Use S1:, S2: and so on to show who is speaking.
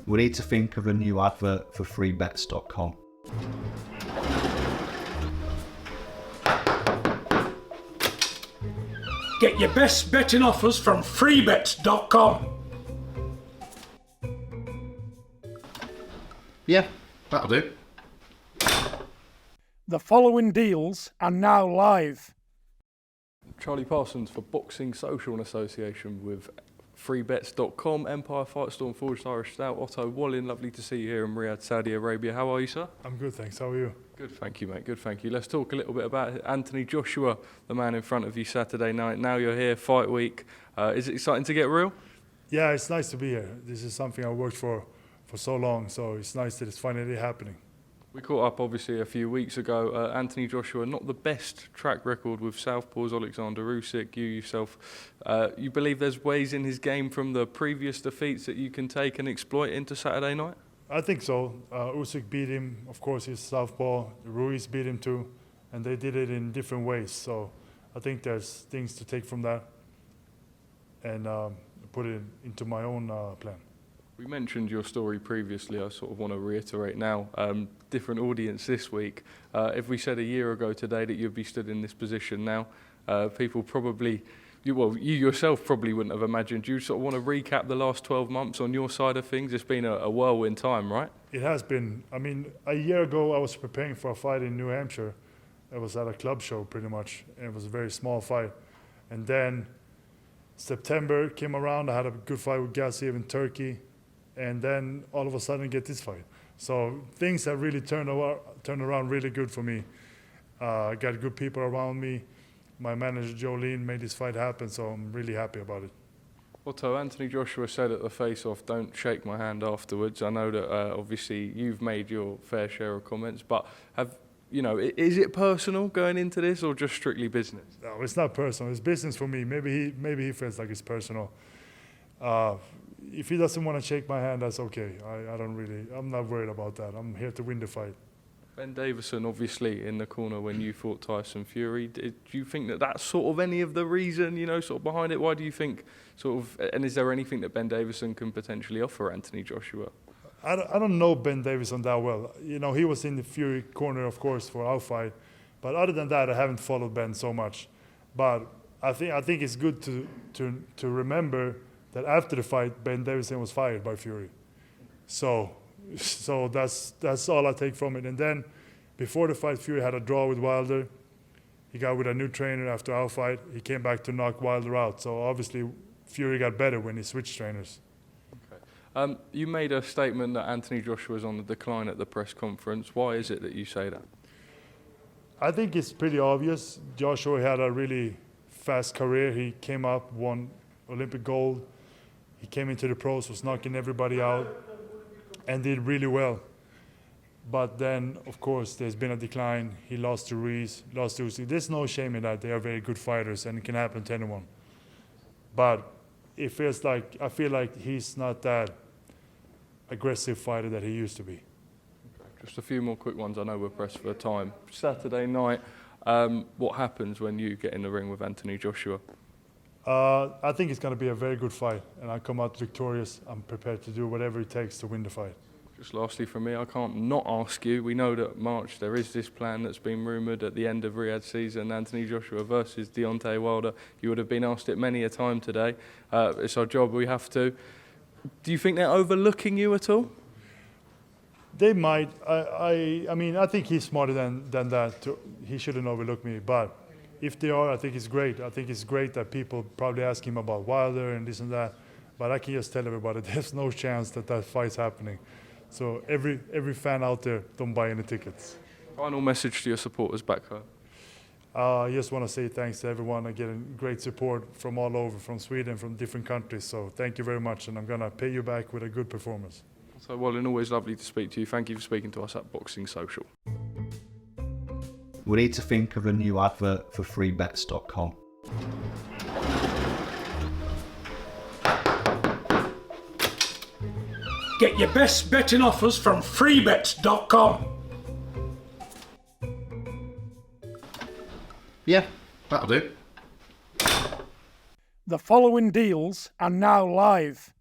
S1: We need to think of a new advert for freebets.com.
S2: Get your best betting offers from freebets.com.
S3: Yeah, that'll do.
S2: The following deals are now live.
S4: Charlie Parsons for Boxing Social in association with freebets.com, Empire Fight Storm Forged Irish Stout, Otto Wallin. Lovely to see you here in Riyadh, Saudi Arabia. How are you, sir?
S5: I'm good, thanks. How are you?
S4: Good, thank you, mate. Good, thank you. Let's talk a little bit about Anthony Joshua, the man in front of you Saturday night. Now you're here, fight week. Is it exciting to get real?
S5: Yeah, it's nice to be here. This is something I worked for so long, so it's nice that it's finally happening.
S4: We caught up obviously a few weeks ago. Anthony Joshua, not the best track record with southpaws. Alexander Usyk, you yourself, you believe there's ways in his game from the previous defeats that you can take and exploit into Saturday night?
S5: I think so. Usyk beat him, of course, he's southpaw. Ruiz beat him too, and they did it in different ways. So I think there's things to take from that and put it into my own plan.
S4: We mentioned your story previously. I sort of want to reiterate now. Different audience this week. If we said a year ago today that you'd be stood in this position now, people probably, you yourself probably wouldn't have imagined. You sort of want to recap the last 12 months on your side of things. It's been a whirlwind time, right?
S5: It has been. I mean, a year ago I was preparing for a fight in New Hampshire. It was at a club show pretty much, and it was a very small fight. And then September came around. I had a good fight with Gassiev in Turkey. And then all of a sudden get this fight. So things have really turned around really good for me. I got good people around me. My manager Jolene made this fight happen, so I'm really happy about it.
S4: Otto, Anthony Joshua said at the face-off, don't shake my hand afterwards. I know that obviously you've made your fair share of comments, but is it personal going into this or just strictly business?
S5: No, it's not personal. It's business for me. Maybe he feels like it's personal. If he doesn't want to shake my hand, that's okay. I'm not worried about that. I'm here to win the fight.
S4: Ben Davison, obviously, in the corner when you fought Tyson Fury. Do you think that that's sort of any of the reason, sort of behind it? Why do you think and is there anything that Ben Davison can potentially offer Anthony Joshua?
S5: I don't know Ben Davison that well. He was in the Fury corner, of course, for our fight. But other than that, I haven't followed Ben so much. But I think it's good to remember that after the fight, Ben Davison was fired by Fury. So that's all I take from it. And then before the fight, Fury had a draw with Wilder. He got with a new trainer after our fight. He came back to knock Wilder out. So obviously Fury got better when he switched trainers.
S4: Okay. You made a statement that Anthony Joshua was on the decline at the press conference. Why is it that you say that?
S5: I think it's pretty obvious. Joshua had a really fast career. He came up, won Olympic gold. He came into the pros, was knocking everybody out, and did really well. But then, of course, there's been a decline. He lost to Ruiz, lost to Usyk. There's no shame in that. They are very good fighters, and it can happen to anyone. But I feel like he's not that aggressive fighter that he used to be.
S4: Okay. Just a few more quick ones. I know we're pressed for time. Saturday night, what happens when you get in the ring with Anthony Joshua?
S5: I think it's going to be a very good fight, and I come out victorious. I'm prepared to do whatever it takes to win the fight.
S4: Just lastly from me, I can't not ask you. We know that March there is this plan that's been rumoured at the end of Riyadh season, Anthony Joshua versus Deontay Wilder. You would have been asked it many a time today. It's our job, we have to. Do you think they're overlooking you at all?
S5: They might. I think he's smarter than that. He shouldn't overlook me, but if they are, I think it's great. I think it's great that people probably ask him about Wilder and this and that. But I can just tell everybody there's no chance that fight's happening. So every fan out there, don't buy any tickets.
S4: Final message to your supporters back home.
S5: I just want to say thanks to everyone. I'm getting great support from all over, from Sweden, from different countries. So thank you very much, and I'm going to pay you back with a good performance.
S4: So, Wallin, always lovely to speak to you. Thank you for speaking to us at Boxing Social.
S1: We need to think of a new advert for freebets.com.
S2: Get your best betting offers from freebets.com.
S3: Yeah, that'll do.
S2: The following deals are now live.